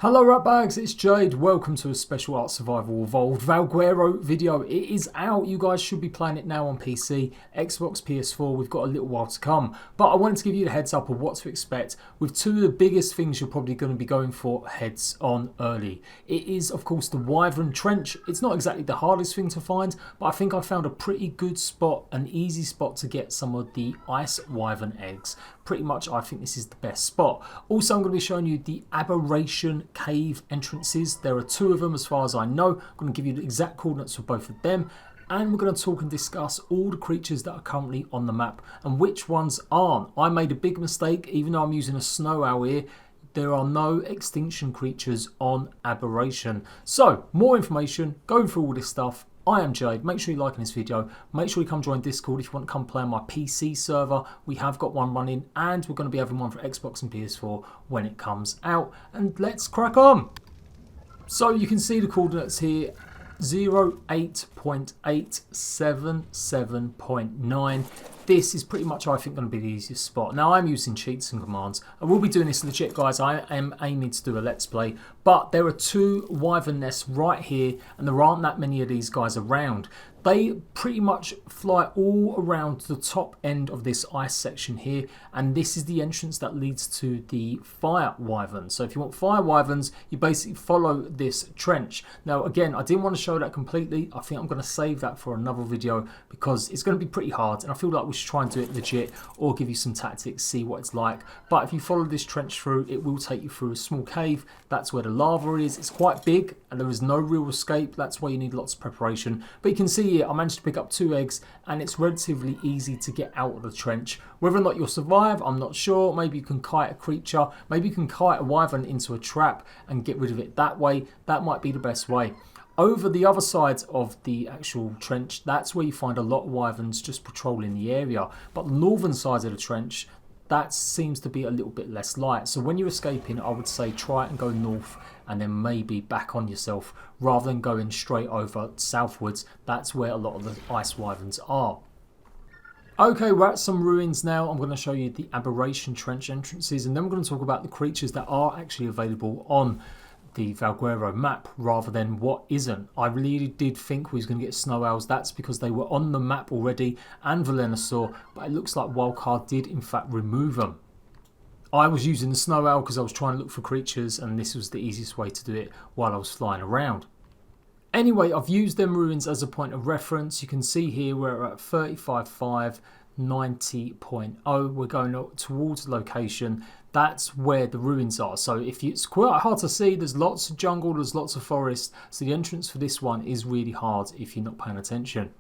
Hello ratbags, it's Jade. Welcome to a special Ark Survival Evolved Valguero video. It is out. You guys should be playing it now on PC, Xbox, PS4. We've got a little while to come. But I wanted to give you the heads up of what to expect with two of the biggest things you're probably going to be going for heads on early. It is, of course, the Wyvern Trench. It's not exactly the hardest thing to find, but I think I found a pretty good spot, an easy spot to get some of the ice wyvern eggs. Pretty much, I think this is the best spot. Also, I'm going to be showing you the Aberration Cave entrances. There are two of them as far as I know. I'm going to give you the exact coordinates for both of them. And we're going to talk and discuss all the creatures that are currently on the map and which ones aren't. I made a big mistake, even though I'm using a snow owl here. There are no extinction creatures on Aberration. So, more information, going through all this stuff. I am Jade. Make sure you like this video. Make sure you come join Discord if you want to come play on my PC server. We have got one running and we're going to be having one for Xbox and PS4 when it comes out. And let's crack on. So you can see the coordinates here. 08.877.9. This is pretty much, I think, going to be the easiest spot. Now, I'm using cheats and commands. I will be doing this legit, guys. I am aiming to do a Let's Play. But there are two wyvern nests right here, and there aren't that many of these guys around. They pretty much fly all around the top end of this ice section here, and this is the entrance that leads to the fire wyverns. So if you want fire wyverns, you basically follow this trench. Now again, I didn't want to show that completely. I think I'm going to save that for another video because it's going to be pretty hard, and I feel like we should try and do it legit or give you some tactics, see what it's like. But if you follow this trench through, it will take you through a small cave. That's where the lava is. It's quite big and there is no real escape. That's why you need lots of preparation. But you can see here, I managed to pick up 2 eggs and it's relatively easy to get out of the trench. Whether or not you'll survive, I'm not sure. Maybe you can kite a creature. Maybe you can kite a wyvern into a trap and get rid of it that way. That might be the best way. Over the other side of the actual trench, that's where you find a lot of wyverns just patrolling the area. But the northern side of the trench, that seems to be a little bit less light. So when you're escaping, I would say try and go north and then maybe back on yourself rather than going straight over southwards. That's where a lot of the ice wyverns are. Okay, we're at some ruins now. I'm going to show you the Aberration Trench entrances, and then we're going to talk about the creatures that are actually available on the Valguero map rather than what isn't. I really did think we was going to get snow owls. That's because they were on the map already, and Velonosaur, but it looks like Wildcard did in fact remove them. I was using the snow owl because I was trying to look for creatures, and this was the easiest way to do it while I was flying around. Anyway, I've used them ruins as a point of reference. You can see here we're at 35.5, 90.0. We're going towards the location. That's where the ruins are. So it's quite hard to see. There's lots of jungle, there's lots of forest. So the entrance for this one is really hard if you're not paying attention.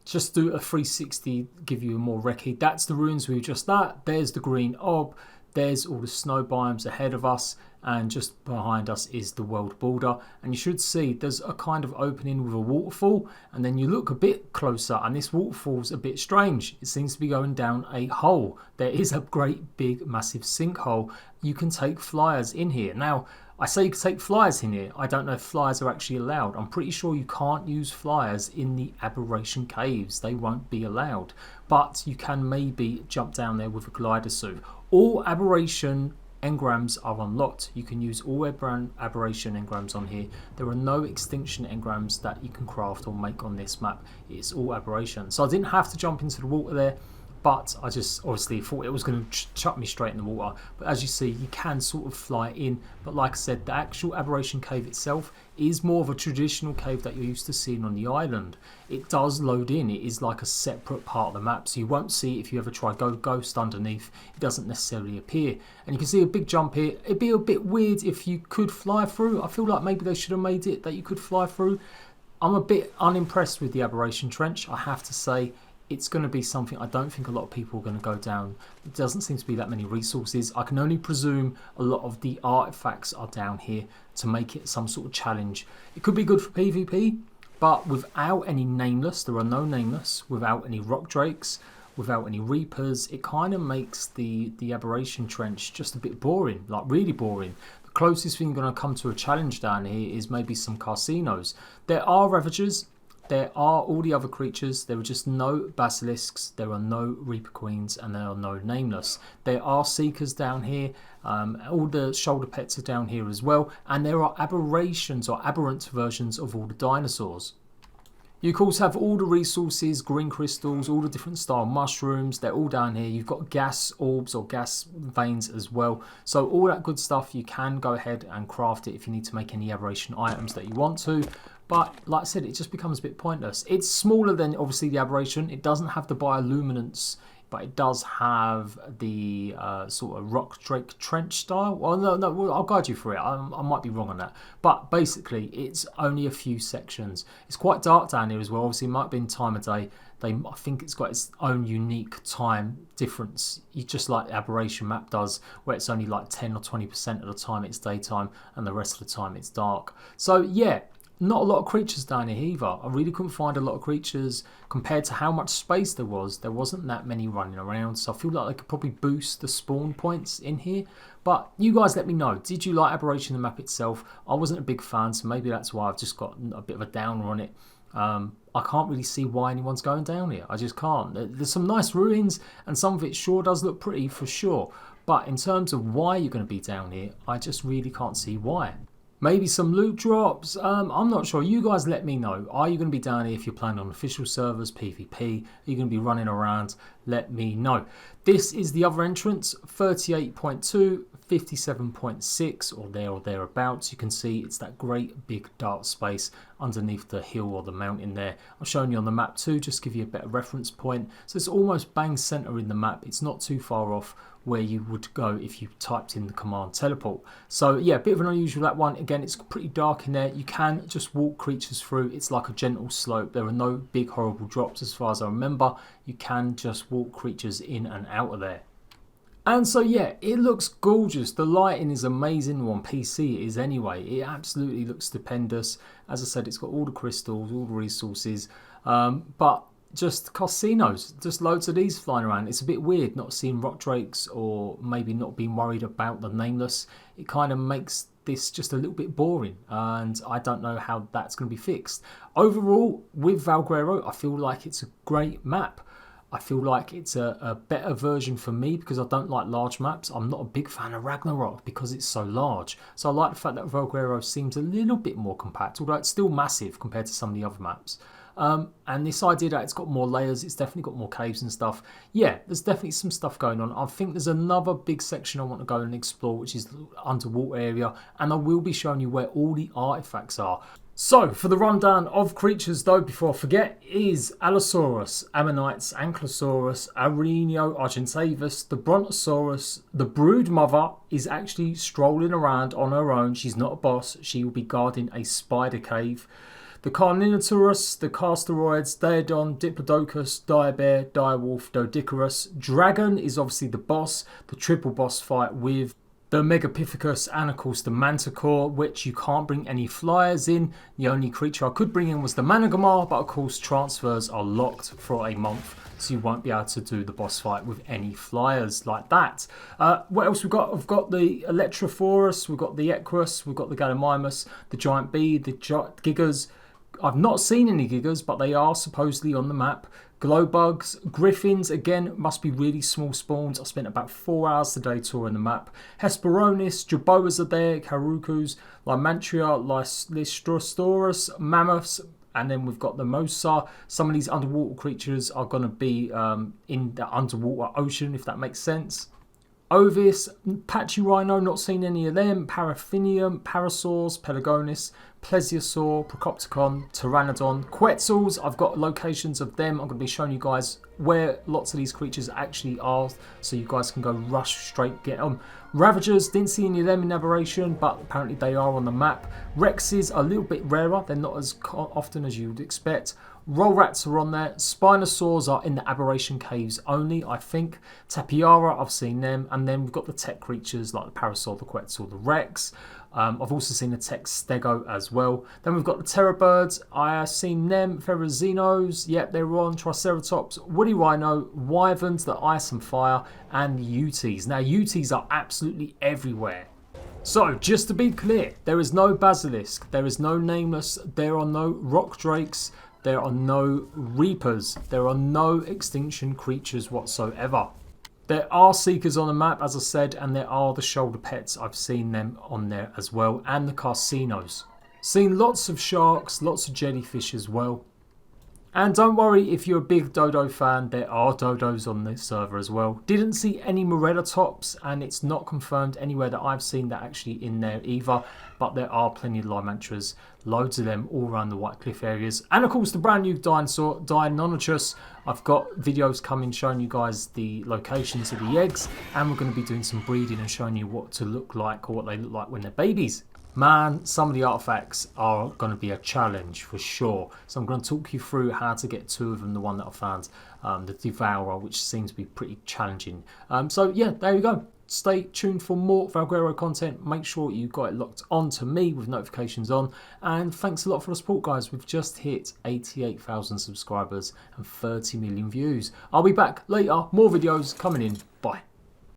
Just do a 360, give you a more recce. That's the ruins we were just at. There's the green orb. There's all the snow biomes ahead of us, and just behind us is the world border. And you should see there's a kind of opening with a waterfall, and then you look a bit closer and this waterfall's a bit strange. It seems to be going down a hole. There is a great big massive sinkhole. You can take flyers in here. Now, I say you can take flyers in here. I don't know if flyers are actually allowed. I'm pretty sure you can't use flyers in the Aberration Caves. They won't be allowed. But you can maybe jump down there with a glider suit. All Aberration engrams are unlocked. You can use all Aberration engrams on here. There are no extinction engrams that you can craft or make on this map. It's all Aberration. So I didn't have to jump into the water there, but I just obviously thought it was going to chuck me straight in the water. But as you see, you can sort of fly in. But like I said, the actual Aberration Cave itself is more of a traditional cave that you're used to seeing on the island. It does load in. It is like a separate part of the map. So you won't see, if you ever try Go Ghost underneath, it doesn't necessarily appear. And you can see a big jump here. It'd be a bit weird if you could fly through. I feel like maybe they should have made it that you could fly through. I'm a bit unimpressed with the Aberration Trench, I have to say. It's going to be something I don't think a lot of people are going to go down. It doesn't seem to be that many resources. I can only presume a lot of the artifacts are down here to make it some sort of challenge. It could be good for PvP, but without any nameless, there are no nameless, without any rock drakes, without any reapers, it kind of makes the Aberration Trench just a bit boring, like really boring. The closest thing going to come to a challenge down here is maybe some casinos. There are Ravagers. there are all the other creatures. There are just no basilisks, there are no Reaper Queens, and there are no nameless. There are seekers down here. All the shoulder pets are down here as well, and there are aberrations or aberrant versions of all the dinosaurs. You of course have all the resources, green crystals, all the different style mushrooms, they're all down here. You've got gas orbs or gas veins as well. So all that good stuff, you can go ahead and craft it if you need to make any aberration items that you want to. But like I said, it just becomes a bit pointless. It's smaller than obviously the aberration. It doesn't have the bioluminescence, but it does have the sort of rock drake trench style. Well, no, I'll guide you through it. I might be wrong on that. But basically, it's only a few sections. It's quite dark down here as well. Obviously, it might be in time of day. I think it's got its own unique time difference. You just like the aberration map does, where it's only like 10 or 20% of the time it's daytime, and the rest of the time it's dark. So yeah. Not a lot of creatures down here either. I really couldn't find a lot of creatures compared to how much space there was. There wasn't that many running around, so I feel like I could probably boost the spawn points in here. But you guys let me know. Did you like Aberration the map itself? I wasn't a big fan, so maybe that's why I've just got a bit of a downer on it. I can't really see why anyone's going down here. I just can't. There's some nice ruins, and some of it sure does look pretty for sure. But in terms of why you're going to be down here, I just really can't see why. Maybe some loot drops. I'm not sure. You guys let me know. Are you going to be down here if you're playing on official servers, PvP? Are you going to be running around? Let me know. This is the other entrance, 38.2, 57.6, or thereabouts. You can see it's that great big dark space underneath the hill or the mountain there. I'm showing you on the map too, just to give you a better reference point. So it's almost bang center in the map. It's not too far off where you would go if you typed in the command teleport. So yeah, a bit of an unusual that one. Again, it's pretty dark in there. You can just walk creatures through. It's like a gentle slope. There are no big horrible drops as far as I remember. You can just walk creatures in and out of there. And so yeah, it looks gorgeous. The lighting is amazing on PC. It is anyway. It absolutely looks stupendous. As I said, it's got all the crystals, all the resources, but just casinos, just loads of these flying around. It's a bit weird not seeing rock drakes, or maybe not being worried about the nameless. It kind of makes this just a little bit boring, and I don't know how that's going to be fixed. Overall, with Valguero, I feel like it's a great map. I feel like it's a better version for me because I don't like large maps. I'm not a big fan of Ragnarok because it's so large. So I like the fact that Valguero seems a little bit more compact, although it's still massive compared to some of the other maps. And this idea that it's got more layers, it's definitely got more caves and stuff. Yeah, there's definitely some stuff going on. I think there's another big section I want to go and explore, which is the underwater area, and I will be showing you where all the artifacts are. So, for the rundown of creatures though, before I forget, is Allosaurus, Ammonites, Ankylosaurus, Arenio Argentavis, the Brontosaurus. The brood mother is actually strolling around on her own. She's not a boss. She will be guarding a spider cave. The Carninosaurus, the Castaroids, Daedon, Diplodocus, Direbear, Direwolf, Doedicurus. Dragon is obviously the boss, the triple boss fight with the Megapithecus and of course the Manticore, which you can't bring any flyers in. The only creature I could bring in was the Managamar, but of course transfers are locked for a month, so you won't be able to do the boss fight with any flyers like that. What else we've got? We've got the Electrophorus, we've got the Equus, we've got the Gallimimus, the Giant Bee, the Gigas. I've not seen any Gigas, but they are supposedly on the map. Glowbugs, Griffins, again, must be really small spawns. I spent about 4 hours today touring the map. Hesperornis, Jerboas are there, Carucus, Lymantria, Lystrosaurus, Mammoths, and then we've got the Mosa. Some of these underwater creatures are going to be in the underwater ocean, if that makes sense. Ovis, Patchy Rhino, not seen any of them. Parathenium, Parasaurs, Pelagonis, Plesiosaur, Procopticon, Pteranodon, Quetzals. I've got locations of them. I'm going to be showing you guys where lots of these creatures actually are, so you guys can go rush straight get them. Ravagers, didn't see any of them in Aberration, but apparently they are on the map. Rexes are a little bit rarer. They're not as often as you would expect. Roll rats are on there. Spinosaurs are in the Aberration Caves only, I think. Tapiara, I've seen them. And then we've got the tech creatures like the Parasaur, the Quetzal, the Rex. I've also seen the tech Stego as well. Then we've got the Terror Birds. I have seen them. Ferrozinos, yep, they're on. Triceratops, Woody Rhino, Wyverns, the Ice and Fire, and the Utis. Now, Utis are absolutely everywhere. So, just to be clear, there is no Basilisk, there is no Nameless, there are no Rock Drakes. there are no reapers. There are no extinction creatures whatsoever. There are seekers on the map, as I said, and there are the shoulder pets. I've seen them on there as well, and the casinos. Seen lots of sharks, lots of jellyfish as well. And don't worry, if you're a big dodo fan, there are dodos on this server as well. Didn't see any Morella tops, and it's not confirmed anywhere that I've seen that actually in there either. But there are plenty of Lymantras, loads of them all around the White Cliff areas. And of course the brand new dinosaur, Deinonychus. I've got videos coming showing you guys the locations of the eggs. And we're going to be doing some breeding and showing you what to look like, or what they look like when they're babies. Man, some of the artifacts are going to be a challenge for sure. So I'm going to talk you through how to get 2 of them. The one that I found, the Devourer, which seems to be pretty challenging. So yeah, there you go. Stay tuned for more Valguero content. Make sure you got it locked on to me with notifications on. And thanks a lot for the support, guys. We've just hit 88,000 subscribers and 30 million views. I'll be back later. More videos coming in. Bye.